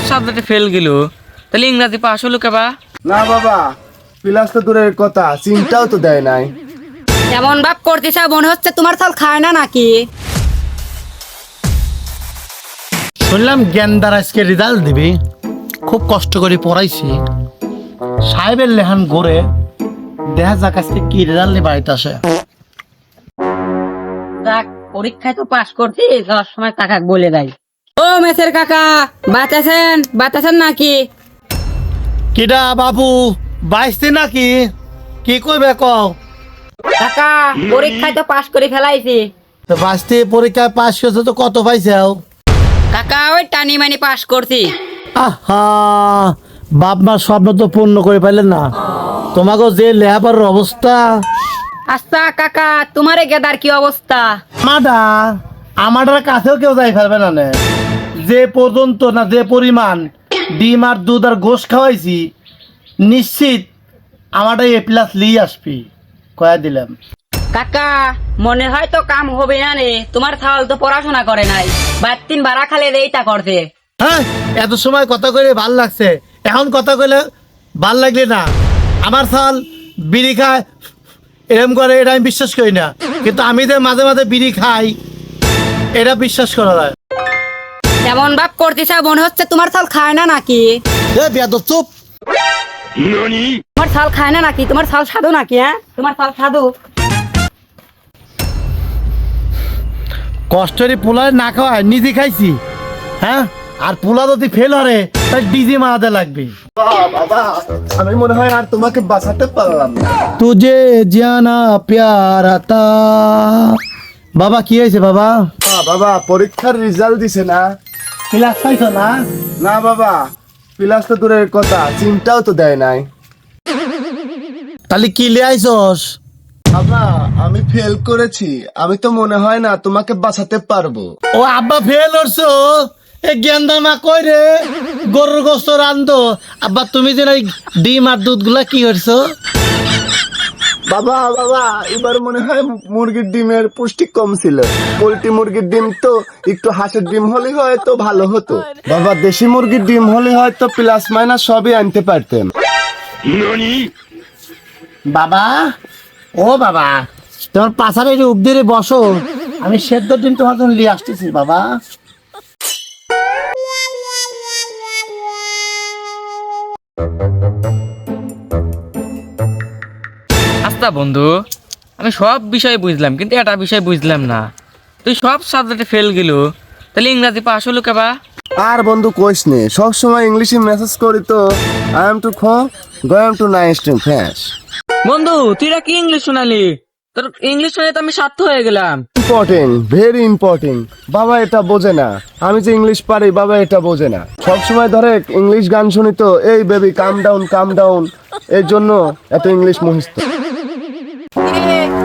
সাবজেক্টে ফেল গেল, তাহলে ইংরাজি পাস হলো কেবা? না বাবা, প্লাস তো দূরের কথা, চিন্তাও তো দেয় নাই। এমন ভাব করতেছ মনে হচ্ছে তোমার চাল খায় না নাকি? শুনলাম জ্ঞানদার আজকে রেজাল্ট দিবি, খুব কষ্ট করে পড়াইছি। সাহেবের লেহান গড়ে দেখা যাক আজকে কি রেজাল্ট নিয়ে বাড়িতে আসে। যাক, পরীক্ষায় তো পাস করছি, যাওয়ার সময় কাকা বলে দেয়। ও মেসের কাকা, বাতাছেন নাকি? কিডা বাবু, বাইসতি নাকি? কি কইবে কও? কাকা, পরীক্ষায় তো পাস করে ফেলাইছি। তো বাইসতি পরীক্ষায় পাস করছে তো কত পাইছাও? কাকা ওই টানি মানি পাস করছি। আহা, বাপ মার স্বপ্ন তো পূর্ণ করে পাইলেন না। তোমাকে যে লেহাপড়ার অবস্থা। আচ্ছা কাকা, তোমারে গেদার কি অবস্থা? আমাদের কাছেও কেউ যাই পারবে না। যে পর্যন্ত না যে পরিমাণ ডিম আর দুধ আর গোশ খাওয়াইছি, নিশ্চিত আমারটা এ প্লাস লি আসবি, কয়া দিলাম। কাকা, মনে হয় তো কাম হবে না রে, তোমার ছাল তো পড়াশোনা করে নাই, বাতিন ভাড়া খালে এইটা করতে। হ্যাঁ, এত সময় কথা কইলে ভাল লাগছে, এখন কথা কইলে ভাল লাগলে না। আমার সাল বিড়ি খায় এরম করে, এটা আমি বিশ্বাস করি না। কিন্তু আমি যে মাঝে মাঝে বিড়ি খাই, এটা বিশ্বাস করা যায়। এমন ভাব করতেছ মনে হচ্ছে তোমার ছাল খায় না নাকি? বেয়াদব চুপ। তোমার ছাল খায় না নাকি? তোমার ছাল সাধু নাকি? হ্যাঁ, তোমার ছাল সাধু। কষ্টের পোলায় না খাওয়ায় নিজে খাইছি। হ্যাঁ, আর পোলা যদি ফেল হরে তাই ডিজে মারাতে লাগবে। বাবা, আমি মনে হয় আর তোমাকে বাঁচাতে পারলাম না। তুঝে জানা প্যারা তা। বাবা কি হয়েছে বাবা? বাবা, পরীক্ষার রেজাল্ট দিছে না। ক্লাস পাইছো না? না বাবা, প্লাস তো দূরের কথা, চিন্তাও তো দেয় নাই। তাহলে কি লিয়ে আইছস? বাবা, আমি ফেল করেছি, আমি তো মনে হয় না তোমাকে বাঁচাতে পারবো। ও আব্বা ফেল হরছো? এ গেন্দা মা কই রে? গরুর গোস্ত রান্ধো। আব্বা তুমি যে ওই ডিম আর দুধ গুলা কি করছো? বাবা বাবা, এবার মনে হয় মুরগির ডিমের পুষ্টি কম ছিল। পোল্ট্রি মুরগির ডিম তো একটু হাঁসের ডিম হলে হয়তো ভালো হতো। বাবা, দেশি মুরগির ডিম হলে হয়তো প্লাস মাইনাস সবই আনতে পারতেন। বাবা, ও বাবা, তোমার পাশারে উপদিরে বসো, আমি সেদ্ধ ডিম তোমার জন্য নিয়ে আসতেছি বাবা। আচ্ছা বন্ধু, আমি সব বিষয় বুঝলাম, কিন্তু এটা বিষয় বুঝলাম না। তুই সব সাবজেক্টে ফেল গেল, তাহলে ইংরাজি পাস হলো কেবা? আর বন্ধু কইস নে, সবসময় ইংলিশে মেসেজ করি তো। I am two going to nice to fresh. বন্ধু, তুই কি ইংলিশ শোনালি? তোর ইংলিশ শুনে তো আমি সার্থ হয়ে গেলাম। Important, very important. বাবা এটা বোঝে না, আমি যে ইংলিশ পারি বাবা এটা বোঝে না। সবসময় ধরে ইংলিশ গান শুনি তো, এই বেবি কাম ডাউন, এর জন্য এত ইংলিশ মুখস্থ।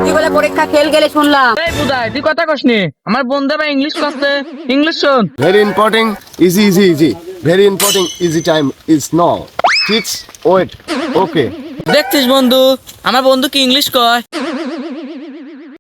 তুই বলে পরীক্ষা ফেল গেলে শুনলাম। এই বুদাই, তুই কথা কসনি, আমার বন্ধু আবার ইংলিশ করছে। ইংলিশ শোন। Very important, easy, very important, easy time is now. Kids wait, okay. দেখছিস বন্ধু, আমার বন্ধু কি ইংলিশ কয়?